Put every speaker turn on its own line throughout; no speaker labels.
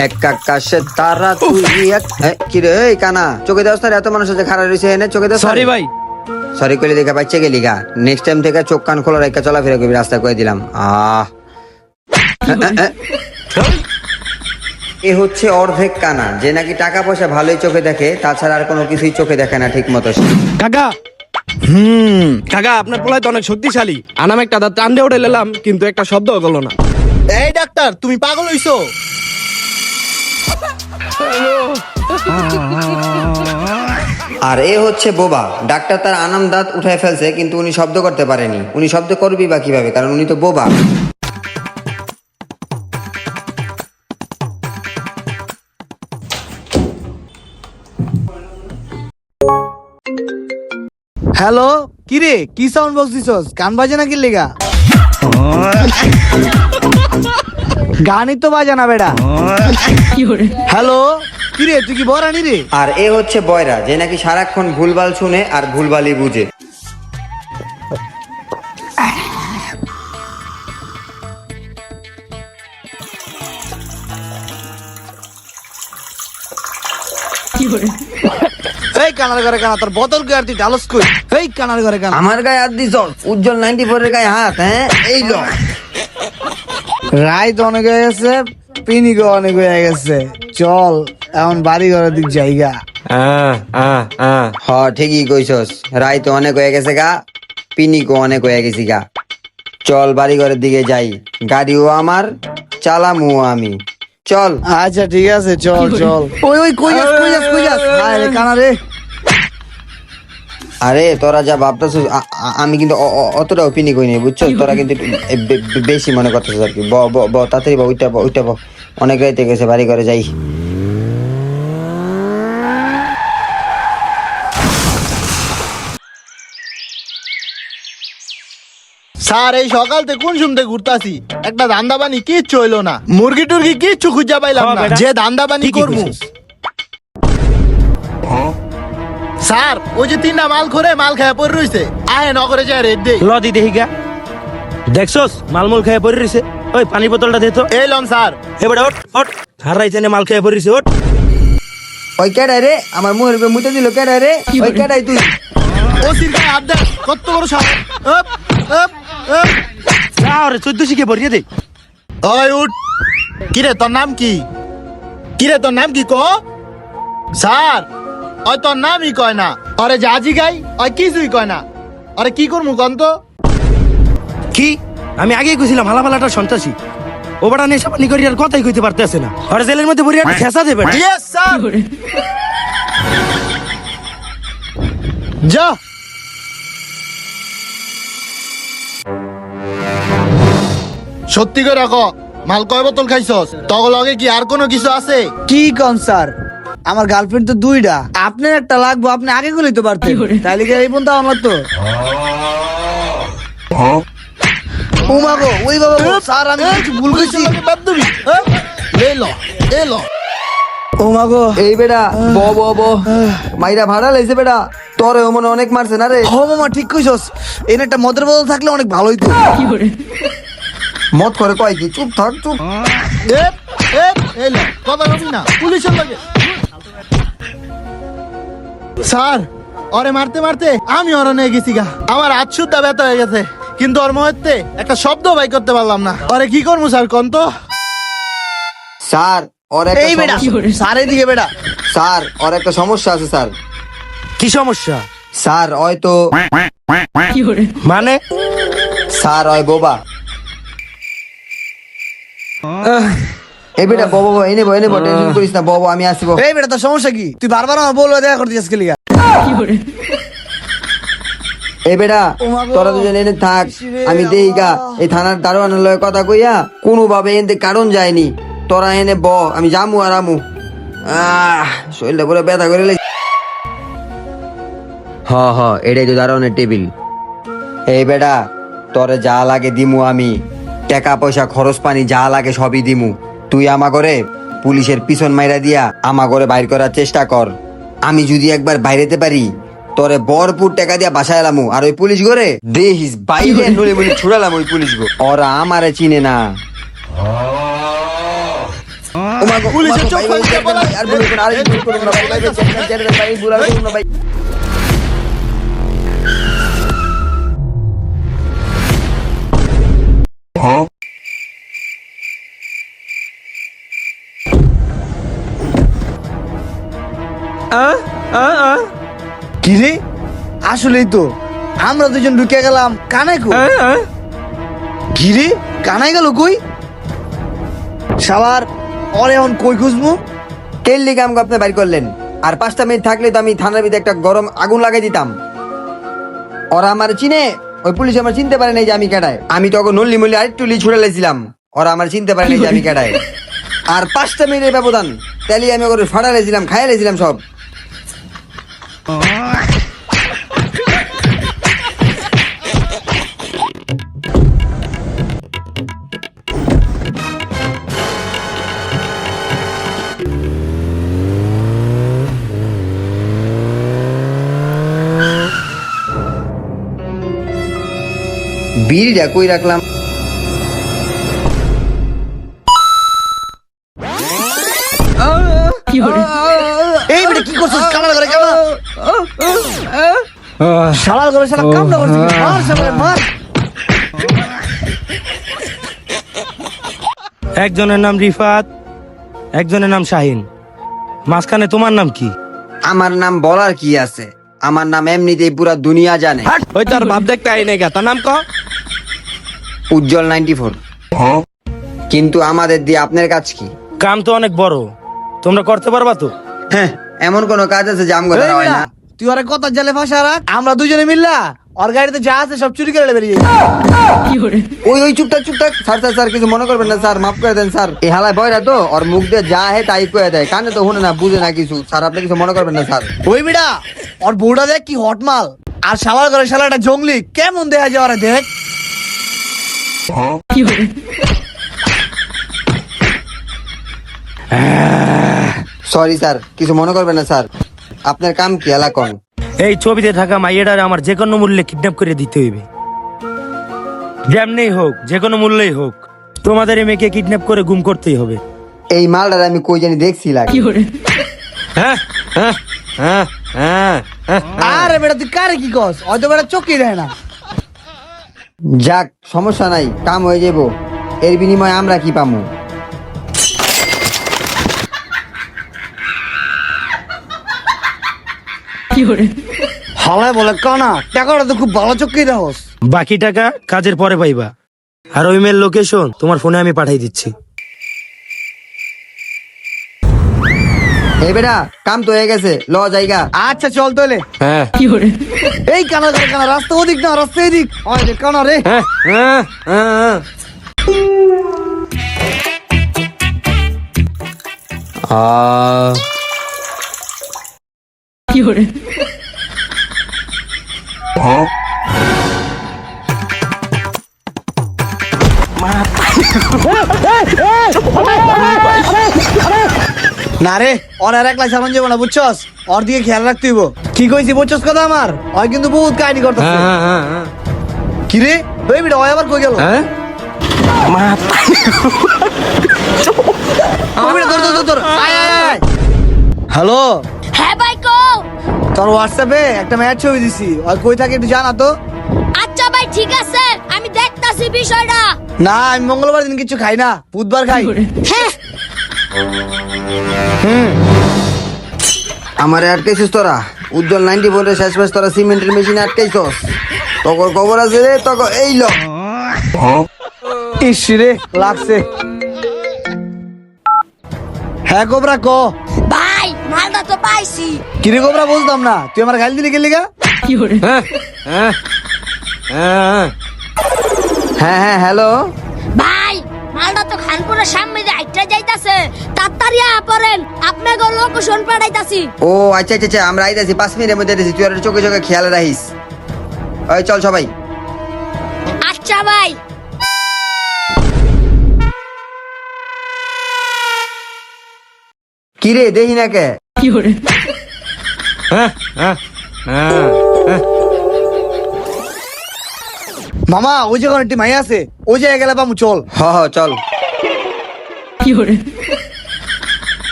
এক আকাশে তারা তুই এক কি রে এই কানা চোখে দেওয়াস না এত মানুষ আছে খারাপ রয়েছে এনে চোখে দেওয়াস
সরি ভাই।
সরি কইলে দেখা পাচ্ছে গেলি গা নেক্সট টাইম থেকে চোখ কান খোলা রেখে চলাফেরা করবি রাস্তা কয়ে দিলাম এ হচ্ছে অর্ধেক কানা যে নাকি টাকা পয়সা ভালোই চোখে দেখে তাছাড়া আর কোনো কিছুই চোখে দেখে না ঠিক মতো
কাকা কাকা আপনার পোলায় তো অনেক শক্তিশালী আনাম একটা দাঁত টান দিয়ে উঠে নিলাম কিন্তু একটা শব্দও করলো না।
এই ডাক্তার তুমি পাগল হইছো?
আর এ হচ্ছে বোবা ডাক্তার তার আনাম দাঁত উঠায় ফেলছে কিন্তু উনি শব্দ করতে পারেনি উনি শব্দ করবি বা কিভাবে কারণ উনি তো বোবা।
হ্যালো কিরে কি সাউন্ড বক্স দিছস? গান বাজে নাকি লেগা? গানই তো বাজে না বেটা। হ্যালো কিরে তুই কি বরানি রে?
আর এ হচ্ছে বয়রা যে নাকি সারাক্ষণ ভুলভাল শুনে আর ভুলভালই বুঝে।
এই কানার ঘরে কানা তোর বোতল কই আর তুই ডালস কই? এই কানার ঘরে কানা
আমার গায়ে হাত দিছ উজ্জ্বল 94 এর গায়ে হাত হ্যাঁ এই লো
রাইত অনেক হয়ে গেছে পিনিকো অনেক হয়ে গেছে চল এখন বাড়ি ঘরের দিক জায়গা।
হ ঠিকই কইছস রাই তো অনেক হয়ে গেছে গা পিনিকো অনেক হয়ে গেছি গা চল বাড়ি ঘরের দিকে যাই গাড়িও আমার চালামু আমি চল।
আচ্ছা ঠিক আছে চল চল। ওই ওই কই যাস কই যাস কই যাস? আয় রে কানা রে।
আরে তোরা যা ভাবতেছিস আমি কিন্তু অতটাও পিনি কই নাই বুঝছস তোরা কিন্তু বেশি মনে করতেছিস আর কি ব তাড়াতাড়ি ওইটা অনেক রাইতে গেছে বাড়ি ঘরে যাই।
স্যার এই সকাল থেকে কোন শুনতে ঘুরতাছি একটা ধান্দাবানি কিচ্ছু হইলো না মুরগি টুরগি কিচ্ছু খুঁজা পাইলাম না যে ধান্দাবানি করবো। স্যার ওই যে তিনটা মাল করে মাল খায় পড়ে রইছে আয় নগরে যায় রেড দেই
লদি দেহিগা দেখছস মালমুল খেয়ে পড়ে রইছে ওই পানি বোতলটা দে তো।
এই লম স্যার
এবারে ওঠ ওঠ হারাইছে না মাল খেয়ে পড়ে রইছে ওঠ।
ওই কেডাই রে আমার মুখের উপরে মুতে দিল কেডাই রে ওই কেডাই তুই?
ও সিরকা হাত দে কত বড় সাহস আপ আপ আপ
আরে 14 শিখে পড়িয়ে দে।
ওই উঠ কিরে তোর নাম কি? কিরে তোর নাম কি ক? স্যার ওই তোর নামই কয় না আরে জাজি গাই ওই কিছুই কয় না আরে কি করমু কোন তো?
কি আমি আগেই কইছিলাম হালাফালাটা সন্ত্রাসী ও বড় নেশা পানি করি আর কথাই কইতে পারতেছে না আর জেলের মধ্যে ভরিয়া খেসা দেবে।
ইয়েস স্যার যা সত্যি করে রাখো মাল কয় বোতল খাইছস তখন লগে কি আর কোনো কিছু আছে?
কি কোন স্যার আমার গার্লফ্রেন্ড তো দুইটা আপনার একটা লাগবো আপনি আগে গুলোই তো পারতেন তাইলে কি এই বন্ধু আমার তো ও মা গো ওই বাবা গো, স্যার আমি কিছু ভুল কইছি।
বাদুবি এলো এলো
ও মা গো
এই বেটা ব মাইরা ভাড়া লাইছে বেটা তোরে মনে অনেক মারছে না রে।
ও মামা ঠিক কইছস এনে একটা মদের বোতল থাকলে অনেক ভালো হইতো।
মত করে কয় কি চুপ থাক চুপ।
এলো কথা বলবি না পুলিশের লাগে। স্যার ওরে মারতে মারতে আমি ওরে নিয়ে গেছি গা আমার হাত সুদ্ধা ব্যথা হয়ে গেছে কিন্তু ওর মুহূর্তে একটা শব্দ বাই করতে পারলাম না ওরে কি করবো স্যার কোন তো?
স্যার ওর একটা
এই বেটা
সমস্যা-
স্যার এদিকে বেটা
স্যার ওর একটা সমস্যা আছে স্যার।
কি সমস্যা?
স্যার হয়তো
মানে
স্যার হয় বোবা। এই বেটা বব এনে টেনশন করিস না বব আমি আসবো।
এই বেটা তোর সমস্যা কি? তুই বারবার আমার বলবো দেখা করতে যাস লিগা।
এই বেটা তোরা দুজন এনে থাক আমি দেইগা এই থানার দারোয়ানের লগে কথা কইয়া কোনোভাবে এনতে কারণ যায়নি তোরা এনে ব আমি জামু আর আমু। শরীরটা পুরো ব্যথা করে লেগে হ এটাই তো দারোয়ানের টেবিল। এই বেটা তোরে যা লাগে দিমু আমি টাকা পয়সা খরচ পানি যা লাগে সবই দিমু তুই আমা করে পুলিশের পিছন মাইরা দিয়া আমা করে বাইর করার চেষ্টা কর। আমি যদি একবার বাইরেতে পারি তোরে ভরপুর টাকা দিয়া বাসায় এলামু আর ওই পুলিশ ঘরে দেহিস বাইরে নড়ে বলে ছুড়ালাম ওই পুলিশ গো ওরা আমারে চিনে না।
পুলিশের চোখ ফাঁকি দিয়ে পলায়।
কি রে আসলেই তো আমরা দুজন ঢুকে গেলাম কানাই কই কি রে কানাই গেল কই শালার ওরে এখন কই খুঁজবো
তেল লিগে আমাকে আপনি বাইর করলেন, আর 5টা মিনিট থাকলে তো আমি থানার ভিতরে একটা গরম আগুন লাগাই দিতাম। ওরা আমার চিনে, ওই পুলিশ আমার চিনতে পারে নাই যে আমি কেডায়। আমি তখন নল্লি মল্লি আরেকটু লি ছুড়ে লাইছিলাম, ওরা আমার চিনতে পারে নাই যে আমি কেডায়। আর 5টা মিনিটের ব্যবধান তেলি আমি ওকে ফাটা লেছিলাম, খাইয়া লেছিলাম সব। বিড়িটা কই রাখলাম?
এই বেটা কি করছিস কানার ঘরে কানা শালার ঘরে শালা কামড়া করছিস মার শালা মার
একজনের নাম রিফাত, একজনের নাম শাহিন। মাঝখানে তোমার নাম কি?
আমার নাম বলার কি আছে, আমার নাম এমনিতেই পুরা দুনিয়া জানে।
ওই তার ভাব দেখতে আই নাই গা, তার নাম ক?
উজ্জ্বল 94। কিন্তু আমাদের দিয়ে আপনার কাজ কি?
কাম তো অনেক বড়, তোমরা করতে পারবা তো?
হ্যাঁ, এমন কোন কাজ আছে যে আমগো দ্বারা হয় না?
তুই ওরে কথা জালে ফাঁসা রাখ, আমরা দুজনে মিললা ওর গাড়িতে যা আছে সব চুরি করে বেরিয়ে যাই।
ওই চুপটাক চুপটাক স্যার স্যার স্যার কিছু মনে করবেন না স্যার, মাফ করে দেন স্যার। এই হালায় বয়রা তো ওর মুখ দিয়ে যা হে তাই কয়ে দেয়, কানে তো শুনে না, বুঝে না কিছু। স্যার আপনি কিছু মনে করবেন না স্যার।
ওই বেটা ওর বউটা দেখ কি হট মাল, আর শালার ঘরে শালাটা জঙ্গলি কেমন দেখা যায় ওরা দেখ।
সরি স্যার, কিছু মনে করবেন না স্যার। আপনার কাম কি এলাকন?
এই ছবিতে থাকা মাইয়াটারে আমার যে কোনো মূল্যে কিডন্যাপ করে দিতে হইবে, যেমনি হোক, যে কোনো মূল্যেই হোক। তোমাদের এই মেয়েকে কিডন্যাপ করে গুম করতেই হবে।
এই মালটার আমি কই জানি দেখছি লাগে।
হ্যাঁ হ্যাঁ হ্যাঁ হ্যাঁ হ্যাঁ।
আরে বেটা তুই কারে কি কস, হয়তো বেটা চোখই দেয় না।
যাক, সমস্যা নাই, কাম হয়ে যাবো। এর বিনিময়ে আমরা কি পামু?
হালায় বলে কানা টাকাটা তো খুব ভালো চোখেই দেহস।
বাকি টাকা কাজের পরে পাইবা, আর ওই মেয়ের লোকেশন তোমার ফোনে আমি পাঠাই দিচ্ছি।
এই বেটা, কাম তো হয়ে গেছে, ল জায়গা।
আচ্ছা চল তোলে।
হ্যাঁ
এই কানা ধরে কানা, রাস্তা ওদিক না রাস্তা এদিক। ওই রে কানা রে।
হ্যাঁ হ্যাঁ হ্যাঁ।
না রে ওর আর একলা সামান যাবো না বুঝছস, ওর দিকে খেয়াল রাখতে হইব। কি কইছি বুঝছস কথা আমার, ওই কিন্তু বহুত কাহিনী করতেছে। কি রে ওই বিটা ওই আবার কই গেল? হ্যালো
হ্যাঁ ভাই কও।
তোর হোয়াটসঅ্যাপে একটা ম্যাচ ছবি দিছি, ওই কই থাকে একটু জানা তো।
আচ্ছা ভাই ঠিক আছে, আমি দেখতাছি বিষয়টা।
না আমি মঙ্গলবার দিন কিছু খাই না, বুধবার খাই।
হ্যাঁ
আমার আটকাইছিস তোরা? উজ্জ্বল 94 শেষ শেষ তোরা সিমেন্টের মেশিনে আটকাইছস। তখন খবর আছে রে, তখন এই ল।
ইস রে লাগছে। হ্যাঁ গোবরা ক।
ভাই মালটা তো পাইছি।
কিরে গোবরা বলতাম না, তুই আমার গালি দিলি গেলি গা?
হ্যাঁ হ্যাঁ হ্যাঁ।
হ্যাঁ হ্যাঁ হ্যালো।
ভাই মালটা তো খানপুরের সামনে দিয়ে আইটা যাইতাছে, তাড়াতাড়ি পড়েন, আপনাকে লোকেশন পাঠাইতাছি।
ও আচ্ছা আচ্ছা আচ্ছা, আমরা আইতাছি, 5 মিনিটের মধ্যে আইতাছি। তুই আর চোখে চোখে খেয়াল রাখিস। ওই চল সবাই।
আচ্ছা ভাই।
কি রে দেখি না কে?
হ্যাঁ হ্যাঁ হ্যাঁ।
মামা ওই যে একটি মাই আছে, ওই জায়গায় গেলে পামু চল।
হ হ চল।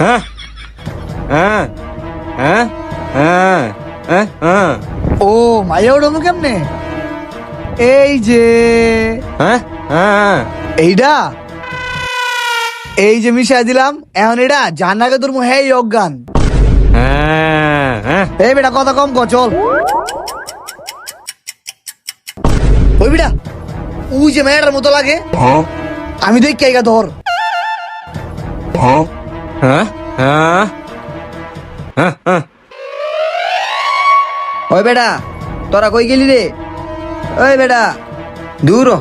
হ্যাঁ হ্যাঁ হ্যাঁ হ্যাঁ হ্যাঁ হ্যাঁ
ও মাইয়া ওড়ানো কেমনে? এই যে
হ্যাঁ হ্যাঁ
এইটা, এই যে মিশাই দিলাম, এখন এটা জানাকে তোর মুহে অজ্ঞান।
হ্যাঁ হ্যাঁ
এই বেটা কথা কম কর, চল। ওই বেটা, ওই যে মেয়েটার মতো লাগে, আমি দেখ কে ধর।
হ্যাঁ হ্যাঁ হ্যাঁ হ্যাঁ
ওই বেটা তোরা কই গেলি রে? ওই বেটা দূর হ।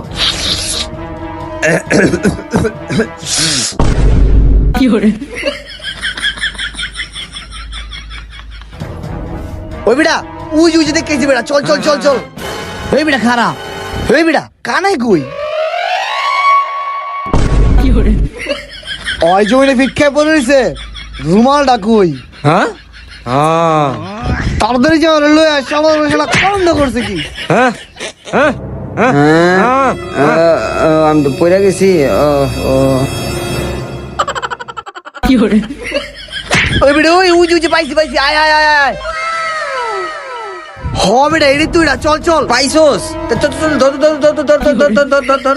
ওই বেটা, ওই যে দেখেছি বেটা, চল চল চল চল। ওই বেটা খারাপ, ওই বেটা কানাই কই? ওই জমিনে ভিক্ষায় পড়ে রয়েছে, রুমালটা কই?
হ্যাঁ হ্যাঁ
তাড়াতাড়ি যাওয়ার লয়ে আস, আমার মশলা বন্ধ করছে কি?
হ্যাঁ হ্যাঁ হ্যাঁ
আমি তো পড়ে গেছি।
ওই বেটা, ওই উঁচু উঁচু পাইছি পাইছি, আয় আয় আয় আয়। হ বেটা, এড়ি তুই না, চল চল।
পাইছোস? তা চল চল, ধর ধর ধর ধর ধর ধর ধর ধর ধর ধর।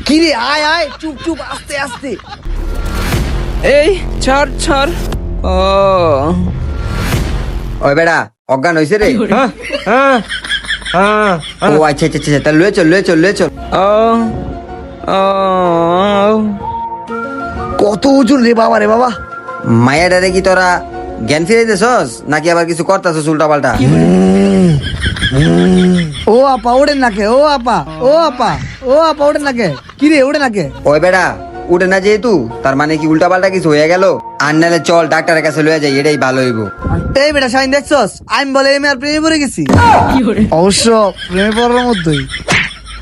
কি রে, আয় আয়, চুপ চুপ, আস্তে আস্তে।
এই ছাড় ছাড়। ও
ওই বেটা অজ্ঞান হয়েছে রে?
হ্যাঁ হ্যাঁ হ্যাঁ
ও আচ্ছা আচ্ছা আচ্ছা, তা লয়ে চল লয়ে চল লয়ে চল।
ও ও
কত ওজন রে বাবা, রে বাবা।
মায়াডারে কি তোরা জ্ঞান ফিরে দিছস নাকি আবার কিছু করতাছস উল্টা পাল্টা?
ও আপা ওড়েন নাকে, ও আপা, ও আপা, ও আপা ওড়েন নাকে। কি রে ওড়ে নাকে?
ওই বেটা উঠে না যেহেতু তার মানে কি উল্টা পাল্টা কিছু হয়ে গেল? আর নাহলে চল ডাক্তারের কাছে লয়ে যাই, এটাই ভালো হইব।
এই বেটা শাইন দেখছস, আমি বলে আমি আর প্রেমে পড়ে গেছি। অবশ্য প্রেমে পড়ার মধ্যেই।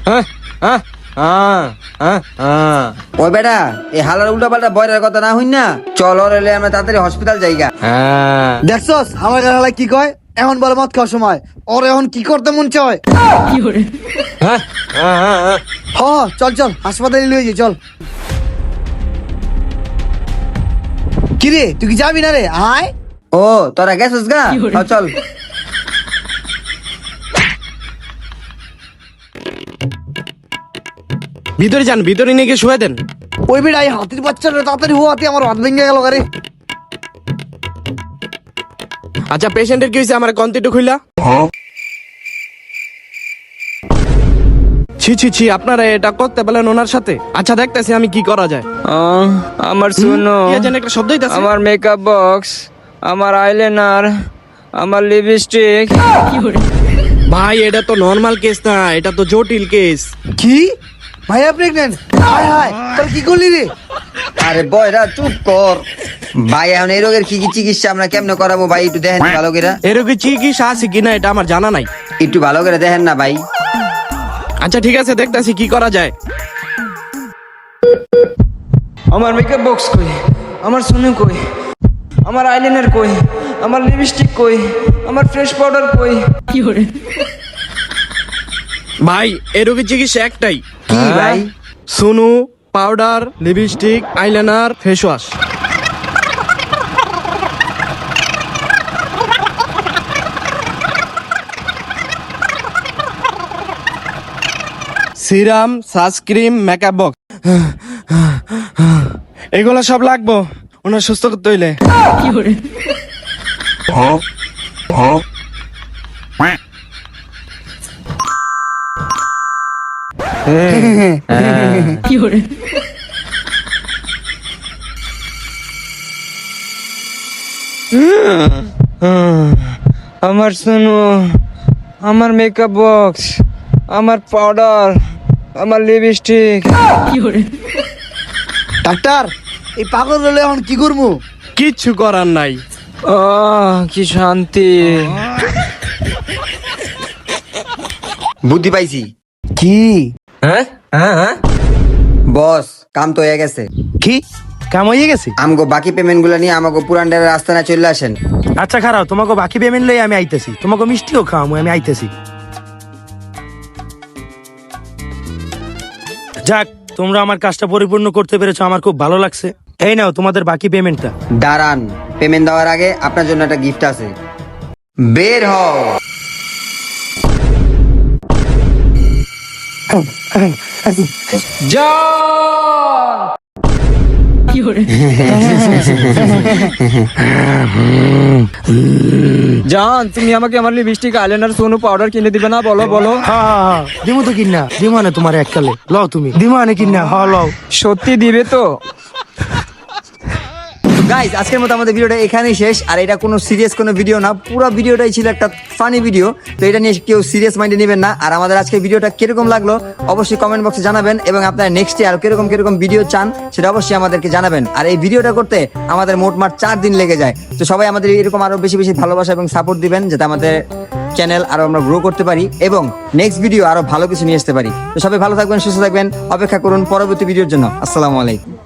হ্যাঁ হ্যাঁ হ্যাঁ হ্যাঁ হ্যাঁ
ওই বেটা এই হালার উল্টা পাল্টা বয়রের কথা না হইন না, চল ওরে লয়ে আমরা তাড়াতাড়ি হসপিটাল যাইগা।
হ্যাঁ
দেখছস আমার গালায় কি কয়? এখন বলে মদ খাওয়ার সময়, ওর এখন কি করতে মন চায়?
হ্যাঁ হ্যাঁ হ্যাঁ
হ চল চল, হাসপাতালে লয়ে যাই, চল। কি রে, তুই কি যাবি না রে? আয়।
ও তোরা গেছস গা? চল।
ভিতরে যান, ভিতরে নিয়ে গিয়ে শুয়ে দেন।
ওই বেটা এই হাতির বাচ্চাটা তাড়াতাড়ি হওয়াতে আমার হাত ভেঙে গেল গারে।
আচ্ছা পেশেন্টের কি হয়েছে আমার কন্তিটু খুইলা? ছি ছি ছি, আপনারা এটা করতে বলেন ওনার সাথে? আচ্ছা দেখতেছি আমি কি করা যায়।
আমার শুনো,
কি যেন একটা শব্দ হইতাছে।
আমার মেকআপ বক্স, আমার আইলাইনার, আমার লিপস্টিক।
ভাই এটা তো নরমাল কেস না, এটা তো জটিল কেস।
কি ভাইয়া প্রেগনেন্ট? হায় হায়, তোর কি করলি রে?
আরে বয়রা চুপ কর ভাই। এখন এই রোগের কি কি চিকিৎসা আমরা কেমনে করাবো ভাই? একটু দেখেন ভালো করে।
এরকম চিকিৎসা আছে কিনা এটা আমার জানা নাই।
একটু ভালো করে দেখেন না ভাই।
আচ্ছা ঠিক আছে, দেখতেছি কি করা যায়।
আমার মেকআপ বক্স কই? আমার সোনু কই? আমার আইলাইনার কই? আমার লিপস্টিক কই? আমার ফ্রেশ পাউডার কই?
ভাই এই রোগের চিকিৎসা একটাই।
কি ভাই?
Sonu, powder, lipstick, eyeliner, face wash. Serum, sunscreen, makeup box, এগুলো সব লাগবো ওনার সুস্থ করতে হইলে।
আমার সোনু, আমার মেকআপ বক্স, আমার পাউডার, আমার লিপস্টিক।
ডাক্তার এই পাগল হলে এখন কি করবো?
কিচ্ছু করার নাই।
ও কি শান্তি।
বুদ্ধি পাইছি।
কি?
হ্যাঁ হ্যাঁ হ্যাঁ
বস কাম তো হয়ে গেছে।
কি কাম হয়ে গেছে?
আমগো বাকি পেমেন্ট গুলো নিয়ে আমাকে পুরান্ডারের আস্তানা চলে আসেন।
আচ্ছা খারাপ, তোমাকে বাকি পেমেন্ট লই আমি আইতেছি, তোমাকে মিষ্টিও খাওয়াবো, আমি আইতেছি। যাক তোমরা আমার কাজটা পরিপূর্ণ করতে পেরেছো, আমার খুব ভালো লাগছে। এই নাও তোমাদের বাকি পেমেন্টটা।
দাঁড়ান, পেমেন্ট দেওয়ার আগে আপনার জন্য একটা গিফট আছে। বের হও।
জান, তুমি আমাকে আমার লিপস্টিক, আইলাইনার, সোনু পাউডার কিনে দিবে না? বলো বলো।
হ্যাঁ দিমু তো কিনা, দিমানে তোমার এককালে লও, তুমি দিমানে কিনা, হ্যাঁ লও।
সত্যি দিবে তো?
গাইজ, আজকের মতো আমাদের ভিডিওটা এখানেই শেষ। আর এটা কোনো সিরিয়াস কোনো ভিডিও না, পুরো ভিডিওটাই ছিল একটা ফানি ভিডিও। তো এটা নিয়ে কেউ সিরিয়াস মাইন্ডে নেবেন না। আর আমাদের আজকের ভিডিওটা কিরকম লাগলো অবশ্যই কমেন্ট বক্সে জানাবেন, এবং আপনারা নেক্সটে আর কিরকম ভিডিও চান সেটা অবশ্যই আমাদেরকে জানাবেন। আর এই ভিডিওটা করতে আমাদের মোটমাট 4 দিন লেগে যায়। তো সবাই আমাদের এরকম আরো বেশি বেশি ভালোবাসা এবং সাপোর্ট দিবেন, যাতে আমাদের চ্যানেল আরো আমরা গ্রো করতে পারি এবং নেক্সট ভিডিও আরো ভালো কিছু নিয়ে আসতে পারি। তো সবাই ভালো থাকবেন, সুস্থ থাকবেন, অপেক্ষা করুন পরবর্তী ভিডিওর জন্য। আসসালামু আলাইকুম।